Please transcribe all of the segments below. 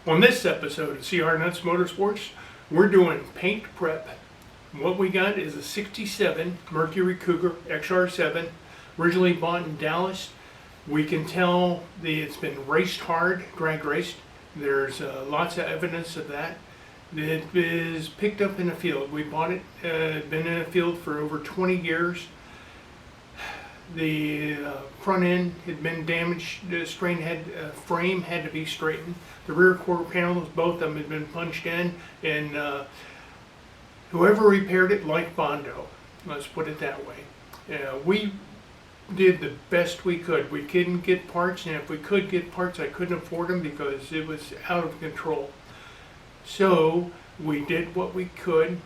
On this episode of CR Nuts Motorsports, we're doing paint prep. What we got is a 67 Mercury Cougar XR7, originally bought in Dallas. We can tell it's been raced hard, drag raced. There's lots of evidence of that. It is picked up in the field. We bought it, been in the field for over 20 years. The front end had been damaged, the frame had to be straightened. The rear quarter panels, both of them had been punched in, and whoever repaired it liked Bondo, let's put it that way. We did the best we could. We couldn't get parts, and if we could get parts, I couldn't afford them because it was out of control. So we did what we could.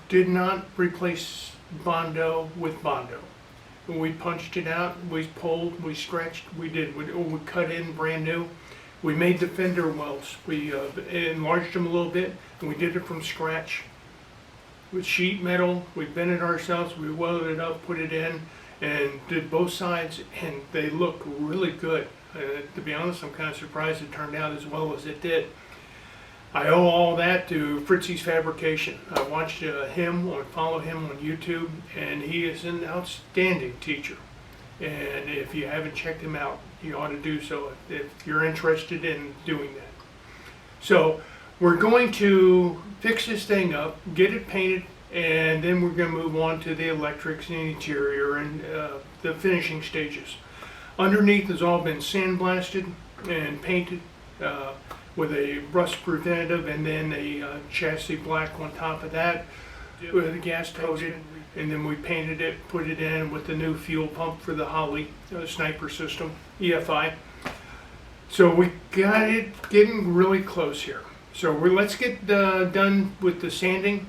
Did not replace Bondo with Bondo. We punched it out, we pulled, we stretched, we cut in brand new. We made the fender wells. We enlarged them a little bit, and we did it from scratch. With sheet metal, we bent it ourselves, we welded it up, put it in, and did both sides, and they look really good. To be honest, I'm kind of surprised it turned out as well as it did. I owe all that to Fritzy's Fabrication. I watched follow him on YouTube, and he is an outstanding teacher. And if you haven't checked him out, you ought to do so if you're interested in doing that. So we're going to fix this thing up, get it painted, and then we're going to move on to the electrics and the interior and the finishing stages. Underneath has all been sandblasted and painted with a rust preventative, and then a chassis black on top of that with a gas coated, and then we painted it, put it in with the new fuel pump for the Holly sniper system, EFI. So we got it getting really close here. So let's get done with the sanding,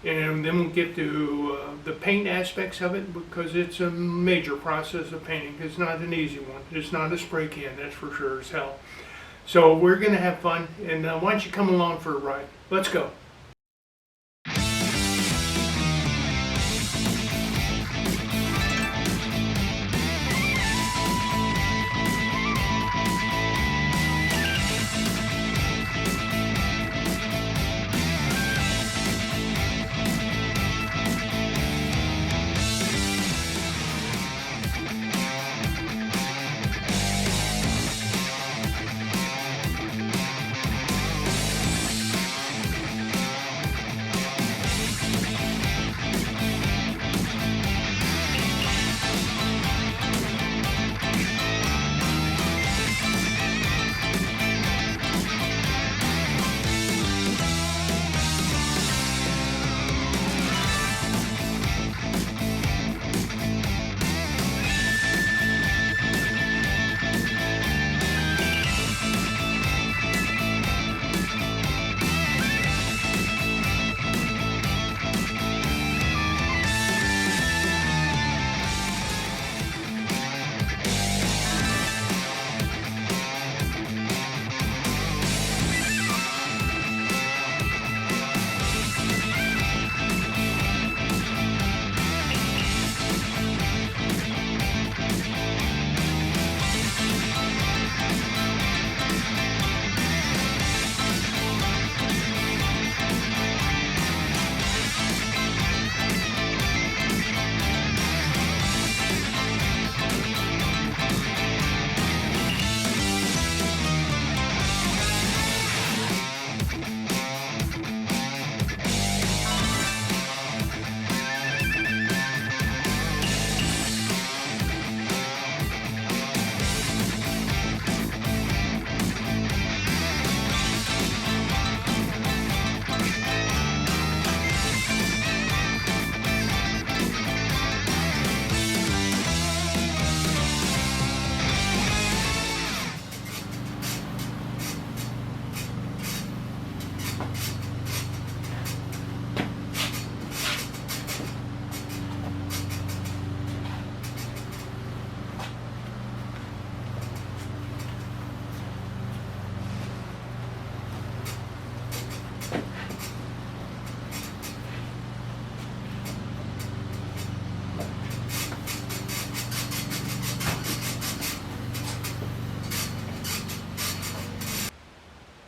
and then we'll get to the paint aspects of it, because it's a major process of painting. It's not an easy one. It's not a spray can, that's for sure as hell. So we're going to have fun, and why don't you come along for a ride? Let's go.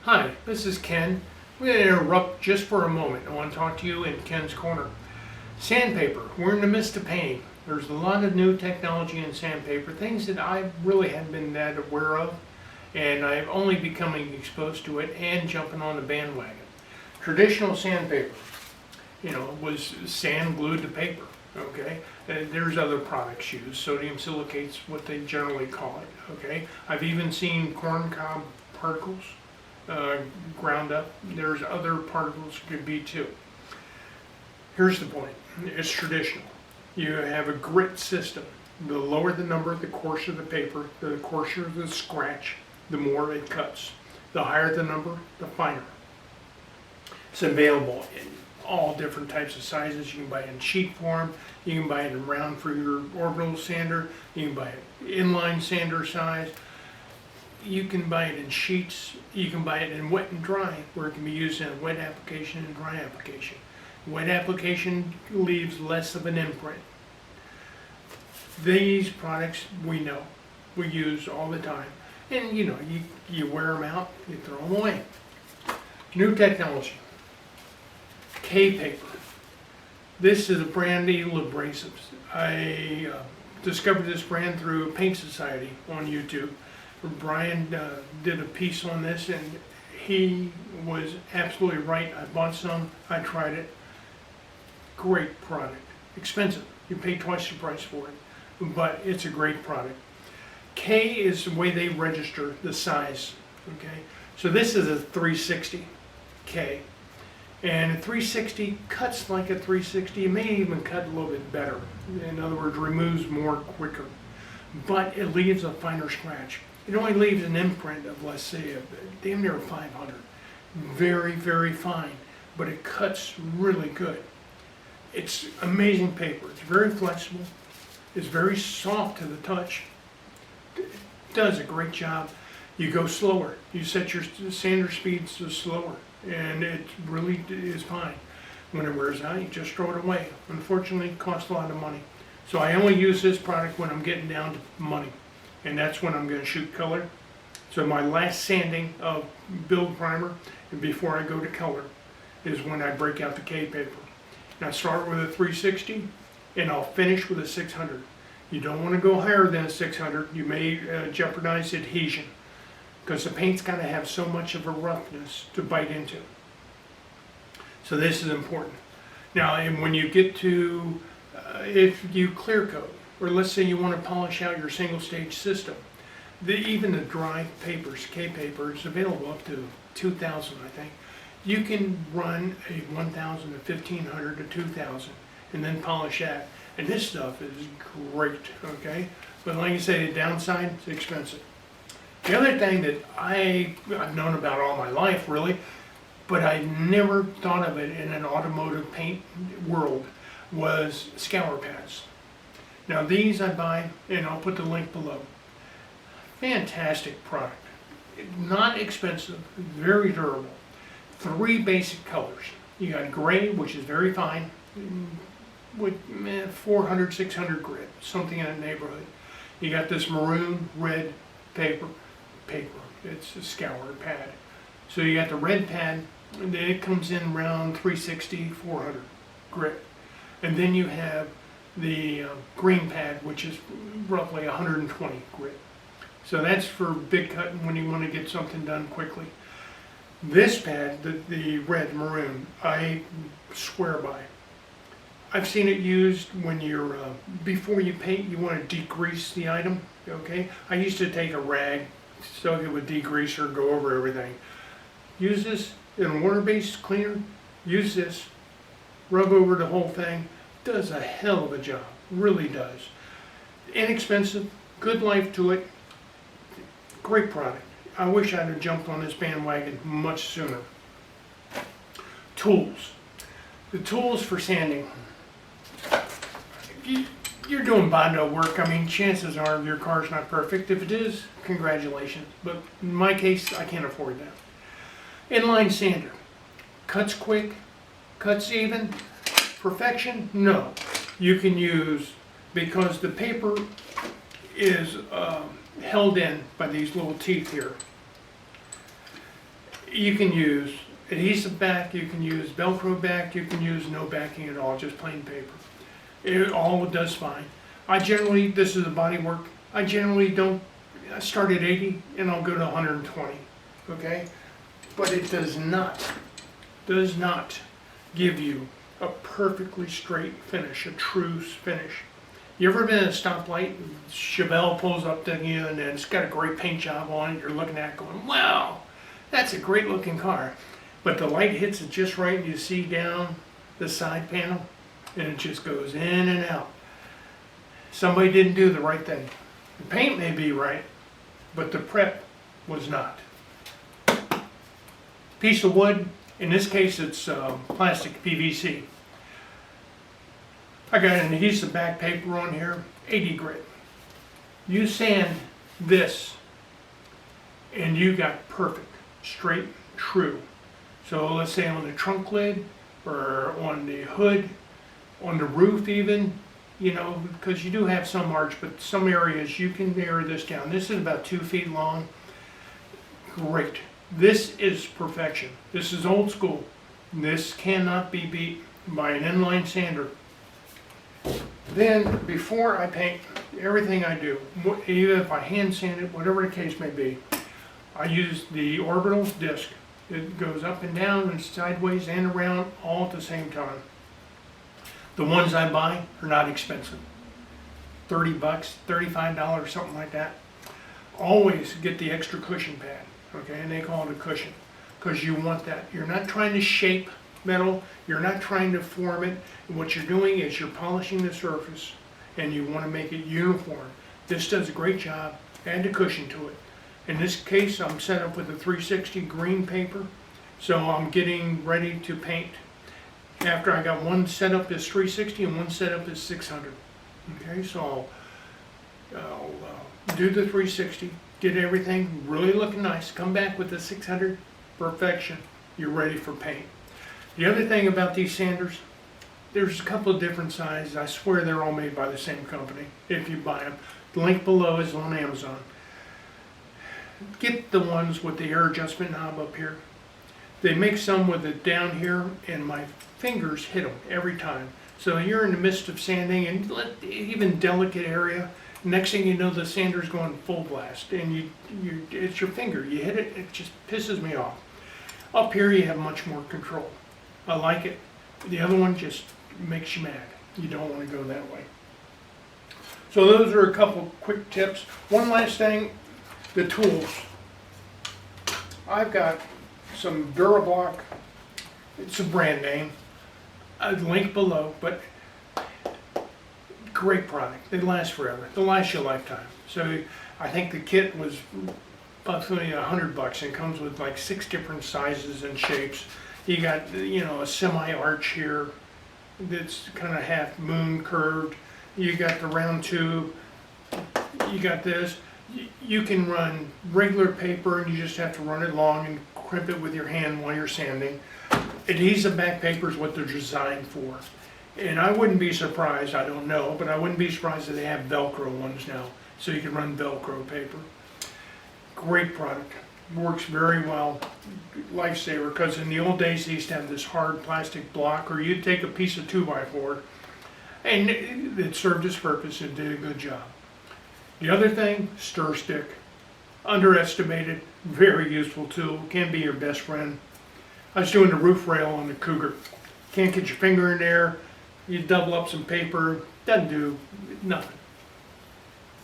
Hi, this is Ken. I'm going to interrupt just for a moment. I want to talk to you in Ken's Corner. Sandpaper. We're in the midst of painting. There's a lot of new technology in sandpaper, things that I really hadn't been that aware of, and I'm only becoming exposed to it and jumping on the bandwagon. Traditional sandpaper, was sand glued to paper. Okay, there's other products used. Sodium silicate's what they generally call it. Okay, I've even seen corn cob particles ground up. There's other particles could be too. Here's the point. It's traditional. You have a grit system. The lower the number, the coarser the paper, the coarser the scratch, the more it cuts. The higher the number, the finer. It's available in all different types of sizes. You can buy it in sheet form. You can buy it in round for your orbital sander. You can buy it inline sander size. You can buy it in sheets. You can buy it in wet and dry, where it can be used in a wet application and dry application. Wet application leaves less of an imprint. These products we know, we use all the time. And you wear them out, you throw them away. New technology. K-paper. This is a brand new Abrasives. I discovered this brand through Paint Society on YouTube. Brian did a piece on this and he was absolutely right. I bought some, I tried it. Great product. Expensive. You pay twice the price for it, but it's a great product. K is the way they register the size. Okay, so this is a 360 K, and a 360 cuts like a 360. It may even cut a little bit better. In other words, removes more quicker, but it leaves a finer scratch. It only leaves an imprint of, let's say, damn near 500. Very, very fine, but it cuts really good. It's amazing paper. It's very flexible. It's very soft to the touch. It does a great job. You go slower. You set your sander speeds to slower, and it really is fine. When it wears out, you just throw it away. Unfortunately, it costs a lot of money. So I only use this product when I'm getting down to money, and that's when I'm going to shoot color. So my last sanding of build primer, and before I go to color, is when I break out the K paper. Now start with a 360 and I'll finish with a 600. You don't want to go higher than a 600. You may jeopardize adhesion because the paint's got to have so much of a roughness to bite into. So this is important. Now, and when you get to, if you clear coat, or let's say you want to polish out your single stage system, even the dry papers, K paper, is available up to 2,000, I think. You can run a 1,000 to 1,500 to 2,000 and then polish that. And this stuff is great, okay? But like I say, the downside, it's expensive. The other thing that I've known about all my life, really, but I never thought of it in an automotive paint world, was scour pads. Now these I buy, and I'll put the link below. Fantastic product. Not expensive, very durable. 3 basic colors. You got gray, which is very fine, with 400, 600 grit, something in that neighborhood. You got this maroon, red paper. It's a scour pad. So you got the red pad, and then it comes in around 360, 400 grit. And then you have the green pad, which is roughly 120 grit. So that's for big cutting when you want to get something done quickly. This pad, the red maroon, I swear by. I've seen it used when you're, before you paint, you want to degrease the item, okay? I used to take a rag, soak it with degreaser, go over everything. Use this in a water-based cleaner, use this, rub over the whole thing. Does a hell of a job, really does. Inexpensive, good life to it, great product. I wish I'd have jumped on this bandwagon much sooner. Tools. The tools for sanding. You're doing Bondo work. I mean, chances are your car's not perfect. If it is, congratulations. But in my case, I can't afford that. Inline sander. Cuts quick, cuts even. Perfection? No. You can use, because the paper is held in by these little teeth here. You can use adhesive back, you can use Velcro back, you can use no backing at all, just plain paper. It all does fine. I generally, this is the body work, I generally don't, I start at 80 and I'll go to 120, okay? But it does not give you a perfectly straight finish, a true finish. You ever been at a stoplight and Chevelle pulls up to you and it's got a great paint job on it, you're looking at it going, wow, that's a great looking car. But the light hits it just right and you see down the side panel and it just goes in and out. Somebody didn't do the right thing. The paint may be right, but the prep was not. Piece of wood, in this case it's plastic PVC. I got an adhesive back paper on here, 80 grit. You sand this and you got perfect, straight, true. So let's say on the trunk lid or on the hood, on the roof even, you know, because you do have some arch, but some areas you can narrow this down. This is about 2 feet long. Great. This is perfection. This is old school. This cannot be beat by an inline sander. Then, before I paint, everything I do, even if I hand sand it, whatever the case may be, I use the Orbital disc. It goes up and down and sideways and around all at the same time. The ones I buy are not expensive. 30 bucks, $35, something like that. Always get the extra cushion pad, okay? And they call it a cushion, because you want that. You're not trying to shape metal, you're not trying to form it. What you're doing is you're polishing the surface and you want to make it uniform. This does a great job. Add the cushion to it. In this case, I'm set up with a 360 green paper, so I'm getting ready to paint. After I got one set up as 360 and one set up as 600. Okay, so I'll do the 360, get everything really looking nice, come back with the 600, perfection, you're ready for paint. The other thing about these sanders, there's a couple of different sizes. I swear they're all made by the same company if you buy them. The link below is on Amazon. Get the ones with the air adjustment knob up here. They make some with it down here and my fingers hit them every time. So you're in the midst of sanding and even delicate area. Next thing you know, the sander's going full blast and it's your finger. You hit it, it just pisses me off. Up here you have much more control. I like it. The other one just makes you mad. You don't want to go that way. So those are a couple quick tips. One last thing, the tools. I've got some Dura. It's a brand name. I'll link below, but great product. They last forever. They'll last you a lifetime. So I think the kit was approximately $100 and comes with like 6 different sizes and shapes. You got, you know, a semi-arch here that's kind of half moon curved. You got the round tube. You got this. You can run regular paper and you just have to run it long and crimp it with your hand while you're sanding. Adhesive back paper is what they're designed for. And I wouldn't be surprised, I don't know, but I wouldn't be surprised if they have Velcro ones now. So you can run Velcro paper. Great product. Works very well. Lifesaver, because in the old days they used to have this hard plastic block, or you'd take a piece of 2x4 and it served its purpose and did a good job. The other thing, stir stick. Underestimated, very useful tool, can be your best friend. I was doing the roof rail on the Cougar. Can't get your finger in there, you double up some paper, doesn't do nothing.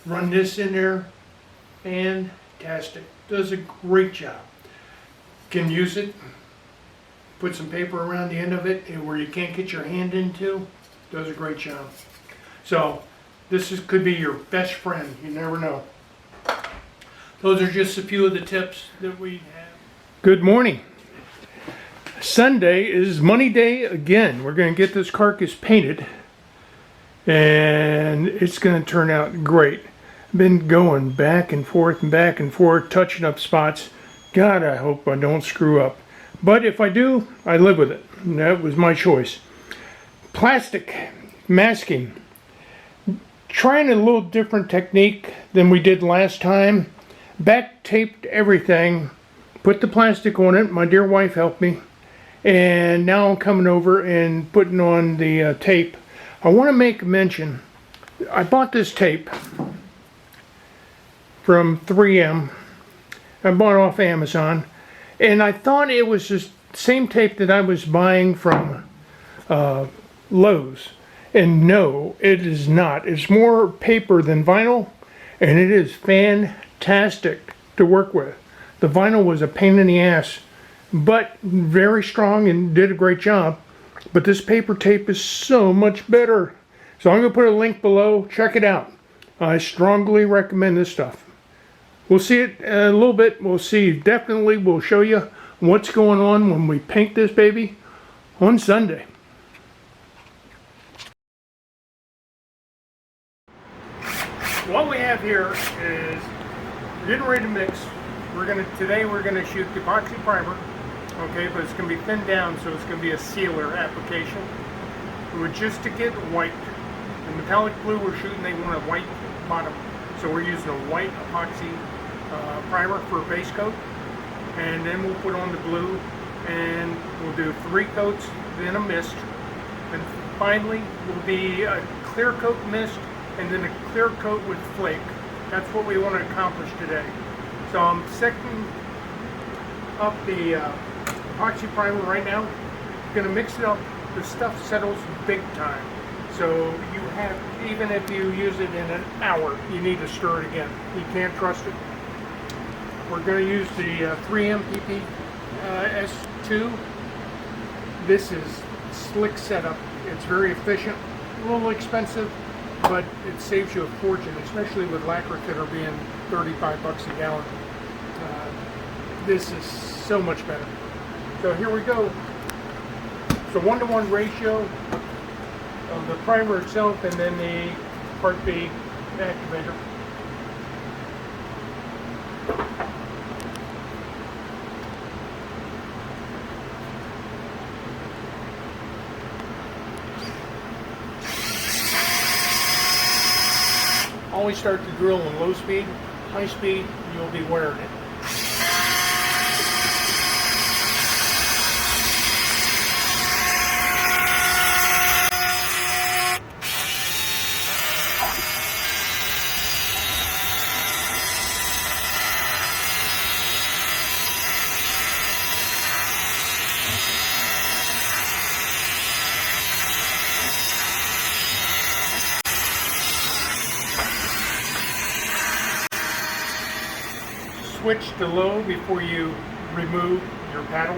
Run this in there, fantastic. Does a great job. Can use it, put some paper around the end of it where you can't get your hand into, does a great job. So this could be your best friend, you never know. Those are just a few of the tips that we have. Good morning. Sunday is money day again. We're going to get this carcass painted and it's going to turn out great. Been going back and forth, touching up spots. God, I hope I don't screw up. But if I do, I live with it. And that was my choice. Plastic masking. Trying a little different technique than we did last time. Back taped everything put the plastic on it. My dear wife helped me. And now I'm coming over and putting on the tape. I want to make mention, I bought this tape from 3M. I bought it off Amazon. And I thought it was the same tape that I was buying from Lowe's. And no, it is not. It's more paper than vinyl, and it is fantastic to work with. The vinyl was a pain in the ass, but very strong and did a great job. But this paper tape is so much better. So I'm going to put a link below. Check it out. I strongly recommend this stuff. We'll see it a little bit. We'll see. Definitely we'll show you what's going on when we paint this baby on Sunday. What we have here is we're getting ready to mix. Today we're gonna shoot the epoxy primer, okay, but it's gonna be thinned down, so it's gonna be a sealer application. We're just to get white. The metallic blue we're shooting, they want a white bottom, so we're using a white epoxy primer for a base coat, and then we'll put on the blue, and we'll do 3 coats, then a mist, and finally will be a clear coat mist, and then a clear coat with flake. That's what we want to accomplish today. So I'm setting up the epoxy primer right now. Going to mix it up. The stuff settles big time. So you have, even if you use it in an hour, you need to stir it again. You can't trust it. We're going to use the 3M PP S2. This is slick setup. It's very efficient, a little expensive, but it saves you a fortune, especially with lacquer thinner being 35 bucks a gallon. This is so much better. So here we go. It's a 1-to-1 ratio of the primer itself and then the Part B activator. Always start the drill on low speed. High speed, you'll be wearing it. Switch to low before you remove your paddle.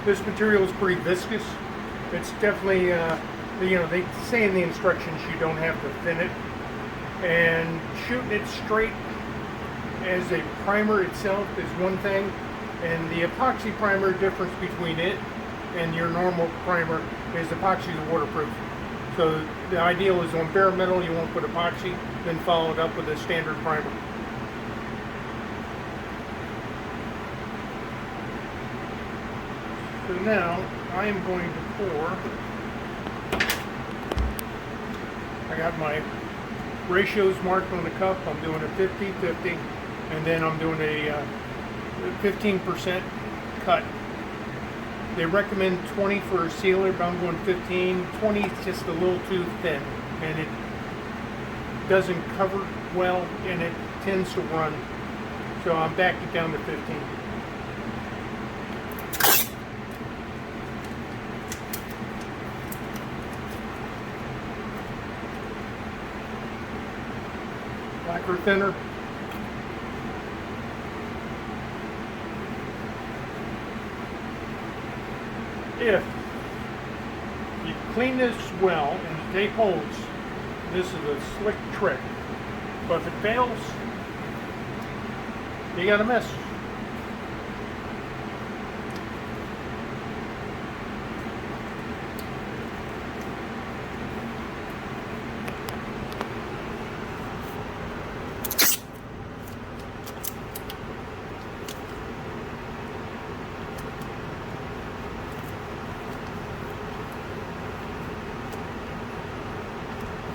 This material is pretty viscous. It's definitely, they say in the instructions you don't have to thin it. And shooting it straight as a primer itself is one thing, and the epoxy primer, difference between it and your normal primer is epoxy is waterproof. So the ideal is on bare metal you won't put epoxy, then follow it up with a standard primer. So now I am going to pour. I got my ratios marked on the cup. I'm doing a 50-50, and then I'm doing a 15% cut. They recommend 20 for a sealer, but I'm going 15. 20 is just a little too thin, and it doesn't cover well, and it tends to run. So I'm backed it down to 15. Lacquer thinner. If you clean this well and the tape holds, this is a slick trick. But if it fails, you got a mess.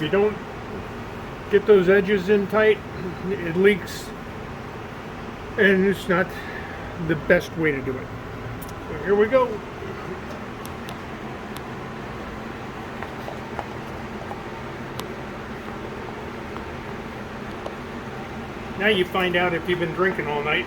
If you don't get those edges in tight, it leaks, and it's not the best way to do it. So here we go. Now you find out if you've been drinking all night.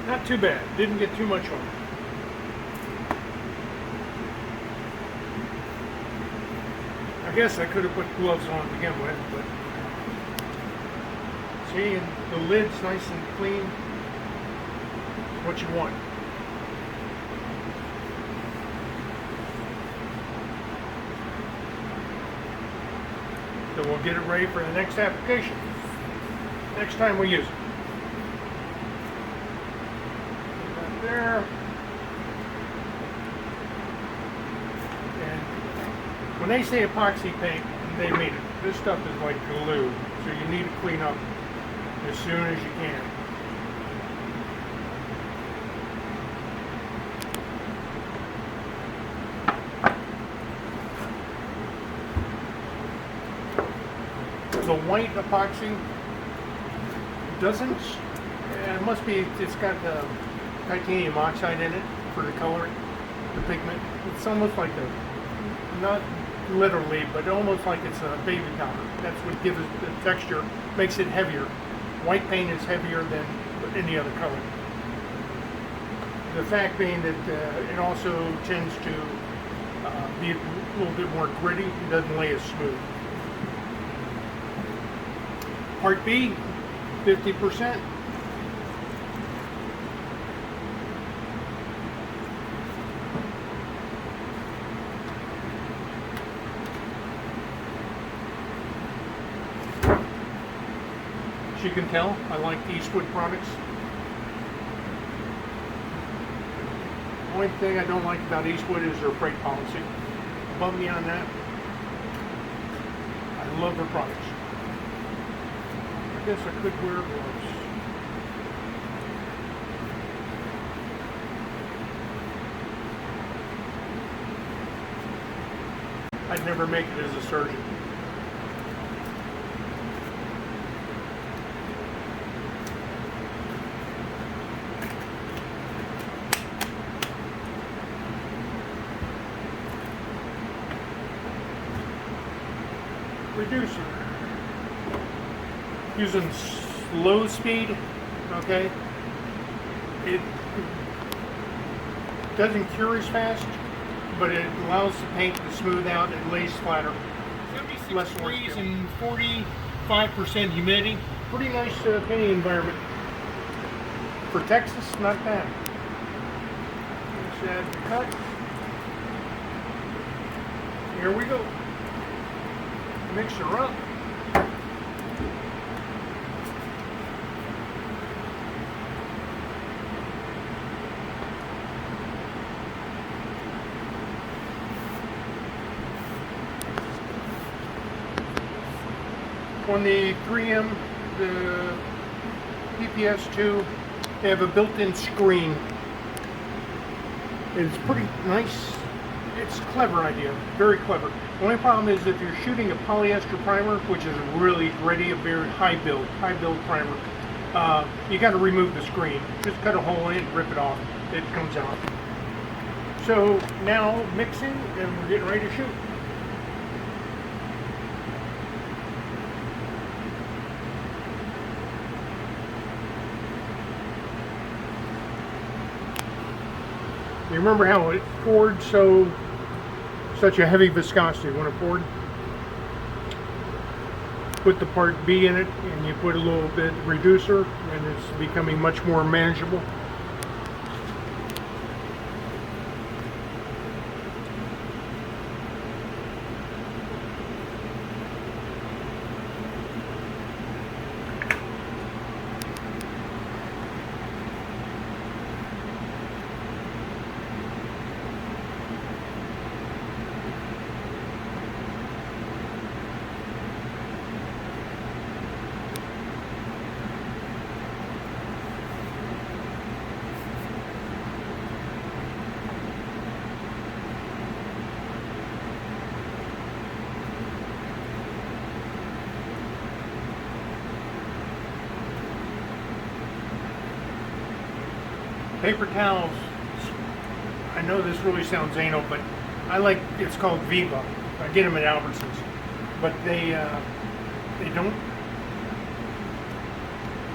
Not too bad. Didn't get too much on. I guess I could have put gloves on to begin with, but see, and the lid's nice and clean. What you want. So we'll get it ready for the next application. Next time we use it. There. And when they say epoxy paint, they mean it. This stuff is like glue, so you need to clean up as soon as you can. The white epoxy doesn't, it must be, it's got the titanium oxide in it for the coloring, the pigment. It's almost like a, not literally, but almost like it's a baby powder. That's what gives it the texture, makes it heavier. White paint is heavier than any other color. The fact being that it also tends to be a little bit more gritty. It doesn't lay as smooth. Part B, 50%. As you can tell, I like Eastwood products. The only thing I don't like about Eastwood is their freight policy. Above and beyond that, I love their products. I guess I could wear gloves. I'd never make it as a surgeon. Reducer. Using slow speed, okay? It doesn't cure as fast, but it allows the paint to smooth out and lays flatter. 76 degrees and 45% humidity. Pretty nice painting environment. For Texas, not bad. Let's add the cut. Here we go. Mix her up. On the 3M, the PPS2, they have a built-in screen. It's pretty nice. It's a clever idea, very clever. The only problem is if you're shooting a polyester primer, which is really gritty, a very high build primer, you got to remove the screen. Just cut a hole in it and rip it off. It comes out. So now mixing, and we're getting ready to shoot. You remember how it poured such a heavy viscosity when it poured? Put the part B in it and you put a little bit reducer and it's becoming much more manageable. Paper towels, I know this really sounds anal, but I like, it's called Viva. I get them at Albertsons. But they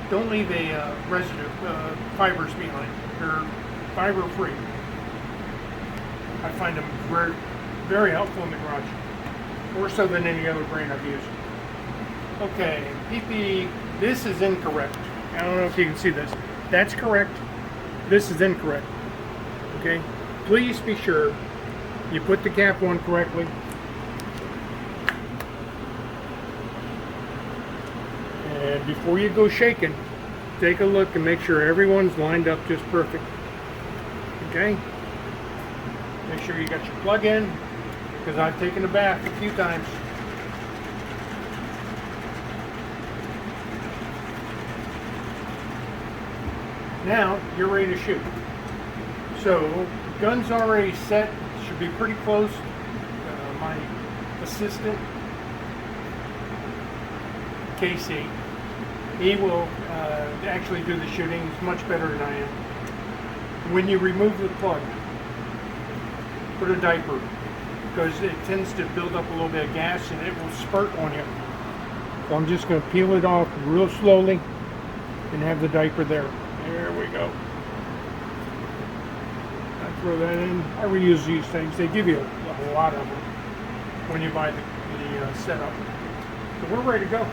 don't leave a residue, fibers behind. They're fiber free. I find them very, very helpful in the garage. More so than any other brand I've used. Okay, PP, this is incorrect. I don't know if you can see this. That's correct. This is incorrect. Okay? Please be sure you put the cap on correctly. And before you go shaking, take a look and make sure everyone's lined up just perfect. Okay? Make sure you got your plug in, because I've taken a bath a few times. Now you're ready to shoot. So gun's already set, should be pretty close. My assistant, Casey, he will actually do the shooting. He's much better than I am. When you remove the plug, put a diaper, because it tends to build up a little bit of gas and it will spurt on you. So I'm just going to peel it off real slowly and have the diaper there. There we go. I throw that in. I reuse these things. They give you a lot of them when you buy the setup. So we're ready to go.